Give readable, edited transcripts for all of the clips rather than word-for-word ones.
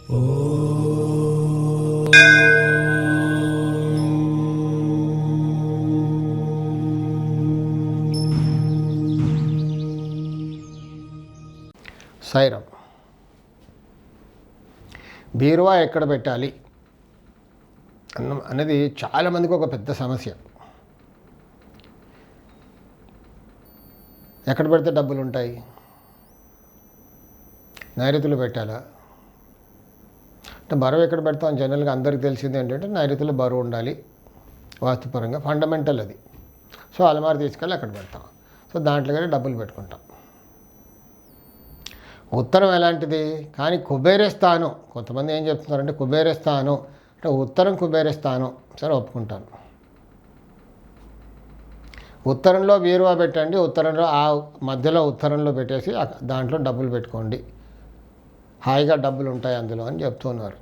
సాయిరామ్. బీరువా ఎక్కడ పెట్టాలి అనేది చాలామందికి ఒక పెద్ద సమస్య. ఎక్కడ పెడితే డబ్బులు ఉంటాయి? నైరుతిలో పెట్టాలా? అంటే బరువు ఎక్కడ పెడతాం? జనరల్గా అందరికీ తెలిసింది ఏంటంటే నైరుతిలో బరువు ఉండాలి, వాస్తుపరంగా ఫండమెంటల్ అది. సో అలమారి తీసుకెళ్ళి అక్కడ పెడతాం. సో దాంట్లోనే డబ్బులు పెట్టుకుంటాం. ఉత్తరం ఎలాంటిది? కానీ కుబేరస్థానం, కొంతమంది ఏం చెప్తున్నారంటే కుబేరస్థానం అంటే ఉత్తరం కుబేరస్థానం. సరే, ఒప్పుకుంటాను. ఉత్తరంలో బీరువా పెట్టండి, ఉత్తరంలో ఆ మధ్యలో ఉత్తరంలో పెట్టేసి దాంట్లో డబ్బులు పెట్టుకోండి, హాయిగా డబ్బులు ఉంటాయి అందులో అని చెప్తున్నారు.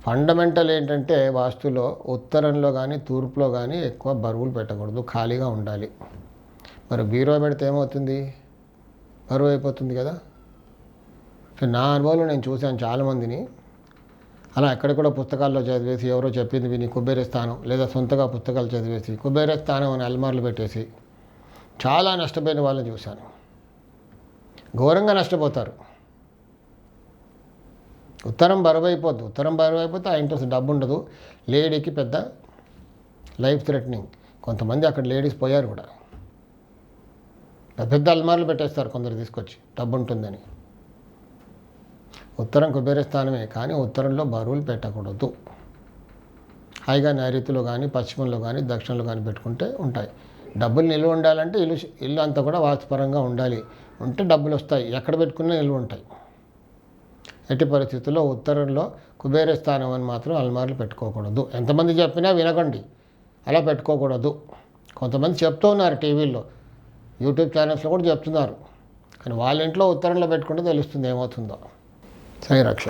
ఫండమెంటల్ ఏంటంటే వాస్తులో ఉత్తరంలో కానీ తూర్పులో కానీ ఎక్కువ బరువులు పెట్టకూడదు, ఖాళీగా ఉండాలి. మరి బీరువా పెడితే ఏమవుతుంది? బరువు అయిపోతుంది కదా. సో నా అనుభవంలో నేను చూశాను చాలామందిని అలా. ఎక్కడ కూడా పుస్తకాల్లో చదివేసి ఎవరో చెప్పింది విని కుబేరస్థానం, లేదా సొంతగా పుస్తకాలు చదివేసి కుబేరస్థానం అని అల్మార్లు పెట్టేసి చాలా నష్టపోయిన వాళ్ళని చూశాను. ఘోరంగా నష్టపోతారు. ఉత్తరం బరువు అయిపోద్ది. ఉత్తరం బరువు అయిపోతే ఆ ఇంట్రెస్ట్ డబ్బు ఉండదు. లేడీకి పెద్ద లైఫ్ థ్రెటనింగ్. కొంతమంది అక్కడ లేడీస్ పోయారు కూడా. పెద్ద అల్మార్లు పెట్టేస్తారు కొందరు తీసుకొచ్చి, డబ్బు ఉంటుందని. ఉత్తరం కుబేరస్థానమే, కానీ ఉత్తరంలో బరువులు పెట్టకూడదు. హాయిగా నైరుతిలో కానీ పశ్చిమంలో కానీ దక్షిణంలో కానీ పెట్టుకుంటే ఉంటాయి. డబ్బులు నిల్వ ఉండాలంటే ఇల్లు అంతా కూడా వాస్తుపరంగా ఉండాలి. ఉంటే డబ్బులు వస్తాయి. ఎక్కడ పెట్టుకున్నా నిల్వ ఉంటాయి. ఎట్టి పరిస్థితుల్లో ఉత్తరంలో కుబేరస్థానం అని మాత్రం అల్మార్లు పెట్టుకోకూడదు. ఎంతమంది చెప్పినా వినకండి, అలా పెట్టుకోకూడదు. కొంతమంది చెప్తూ ఉన్నారు, టీవీల్లో యూట్యూబ్ ఛానల్స్లో కూడా చెప్తున్నారు. కానీ వాళ్ళ ఇంట్లో ఉత్తరంలో పెట్టుకుంటే తెలుస్తుంది ఏమవుతుందో. సాయి రక్ష.